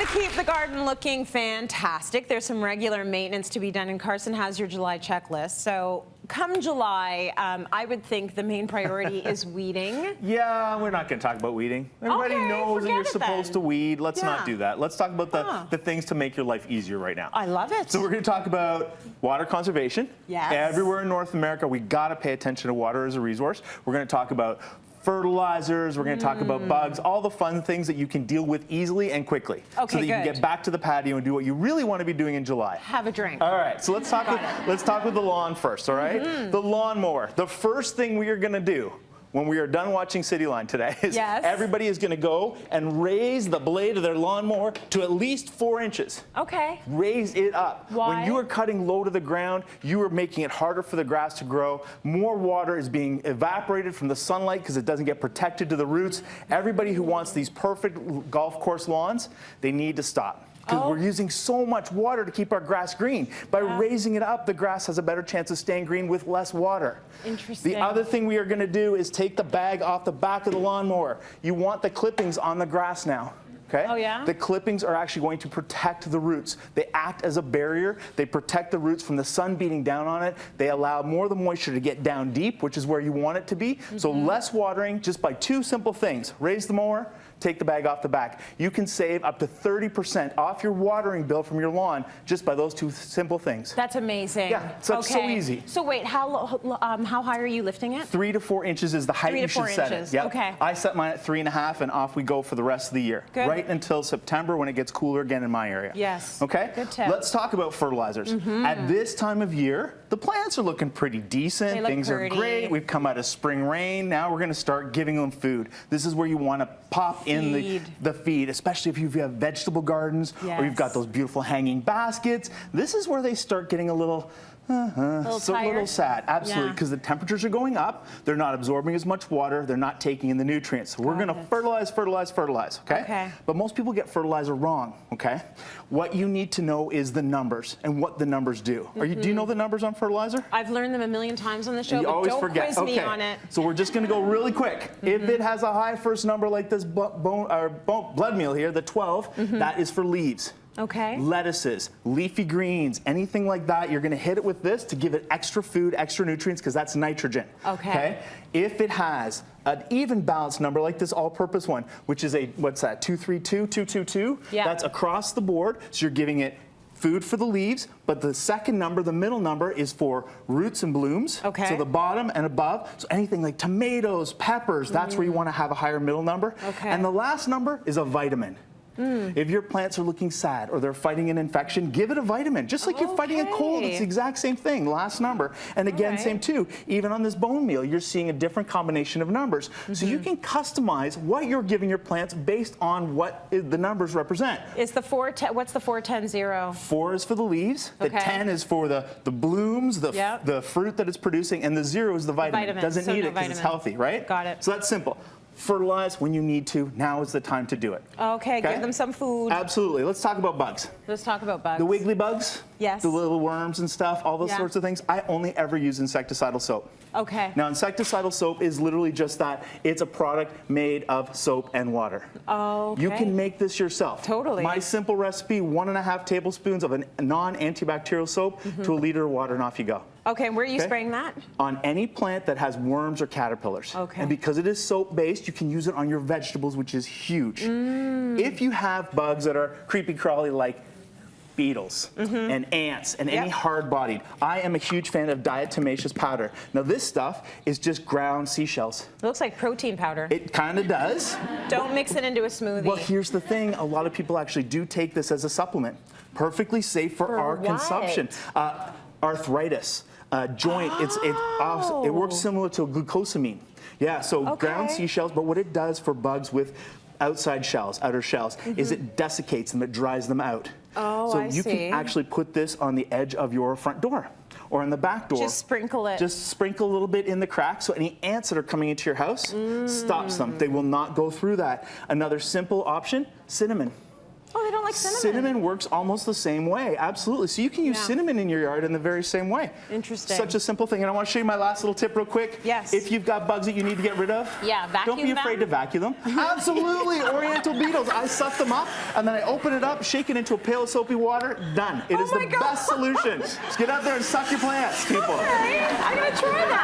to keep the garden looking fantastic. There's some regular maintenance to be done, and Carson has your July checklist. So come July, I would think the main priority is weeding. Yeah, we're not going to talk about weeding. Everybody knows that you're supposed to weed. Let's not do that. Let's talk about the things to make your life easier right now. I love it. So we're going to talk about water conservation. Yes. Everywhere in North America, we got to pay attention to water as a resource. We're going to talk about fertilizers, we're going to talk about bugs, all the fun things that you can deal with easily and quickly. Okay, so that you can get back to the patio and do what you really want to be doing in July. Have a drink. All right, so let's talk with the lawn first, all right? The lawnmower. The first thing we are going to do when we are done watching Cityline today is everybody is going to go and raise the blade of their lawnmower to at least 4 inches. Okay. Raise it up. Why? When you are cutting low to the ground, you are making it harder for the grass to grow. More water is being evaporated from the sunlight because it doesn't get protected to the roots. Everybody who wants these perfect golf course lawns, they need to stop. Because we're using so much water to keep our grass green. By raising it up, the grass has a better chance of staying green with less water. Interesting. The other thing we are going to do is take the bag off the back of the lawnmower. You want the clippings on the grass now. Okay? Oh, yeah? The clippings are actually going to protect the roots. They act as a barrier. They protect the roots from the sun beating down on it. They allow more of the moisture to get down deep, which is where you want it to be. So less watering just by 2 simple things. Raise the mower, take the bag off the back. You can save up to 30% off your watering bill from your lawn just by those 2 simple things. That's amazing. Yeah, so it's so easy. So wait, how high are you lifting it? 3 to 4 inches is the height you should set it. Yep. Okay. I set mine at 3.5, and off we go for the rest of the year. Good. Right until September when it gets cooler again in my area. Yes. Okay? Good tip. Let's talk about fertilizers. At this time of year, the plants are looking pretty decent. They look Things are great. We've come out of spring rain. Now we're going to start giving them food. This is where you want to pop in the feed, especially if you have vegetable gardens or you've got those beautiful hanging baskets. This is where they start getting a little little sad. Absolutely, because the temperatures are going up. They're not absorbing as much water. They're not taking in the nutrients. So we're going to fertilize, okay? But most people get fertilizer wrong, okay? What you need to know is the numbers and what the numbers do. Do you know the numbers on fertilizer? I've learned them a million times on the show, you but always don't forget. quiz me on it. So we're just going to go really quick. If it has a high first number like this blood meal here, the 12, that is for leaves. Okay. Lettuces, leafy greens, anything like that, you're going to hit it with this to give it extra food, extra nutrients, because that's nitrogen. Okay. If it has an even balanced number like this all-purpose one, which is a, what's that, 232, 222? Yeah. That's across the board, so you're giving it food for the leaves, but the second number, the middle number, is for roots and blooms. Okay. So the bottom and above, so anything like tomatoes, peppers, that's where you want to have a higher middle number. Okay. And the last number is a vitamin. If your plants are looking sad or they're fighting an infection, give it a vitamin. Just like you're fighting a cold, it's the exact same thing, last number. And again, same too, even on this bone meal, you're seeing a different combination of numbers. So you can customize what you're giving your plants based on what the numbers represent. Is the 410, what's the 4-10-0? 4 is for the leaves, the 10 is for the blooms, the fruit that it's producing, and the 0 is the vitamin. It doesn't need it because it's healthy, right? Got it. So that's simple. Fertilize when you need to. Now is the time to do it. Okay, give them some food. Absolutely. Let's talk about bugs. Let's talk about bugs. The wiggly bugs. Yes. The little worms and stuff, all those sorts of things. I only ever use insecticidal soap. Okay. Now, insecticidal soap is literally just that. It's a product made of soap and water. Oh, okay. You can make this yourself. Totally. My simple recipe, 1.5 tablespoons of a non-antibacterial soap to a liter of water, and off you go. Okay, and where are you spraying that? On any plant that has worms or caterpillars. Okay. And because it is soap-based, you can use it on your vegetables, which is huge. If you have bugs that are creepy crawly like beetles and ants and any hard-bodied, I am a huge fan of Diatomaceous Powder. Now this stuff is just ground seashells. It looks like protein powder. It kind of does. Don't mix it into a smoothie. Well, here's the thing. A lot of people actually do take this as a supplement. Perfectly safe for our consumption. Arthritis, joint, it works similar to glucosamine. Yeah, so ground seashells, but what it does for bugs with outside shells, outer shells, is it desiccates them, it dries them out. Oh, so you can actually put this on the edge of your front door or on the back door. Just sprinkle it. Just sprinkle a little bit in the crack so any ants that are coming into your house stops them. They will not go through that. Another simple option, cinnamon. Oh, they don't like cinnamon. Cinnamon works almost the same way, absolutely. So you can use cinnamon in your yard in the very same way. Interesting. Such a simple thing. And I want to show you my last little tip real quick. Yes. If you've got bugs that you need to get rid of, vacuum don't be afraid to vacuum them. Absolutely, oriental beetles. I suck them up, and then I open it up, shake it into a pail of soapy water, done. It is the best solution. Just get out there and suck your plants, people. All right, I'm going to try that.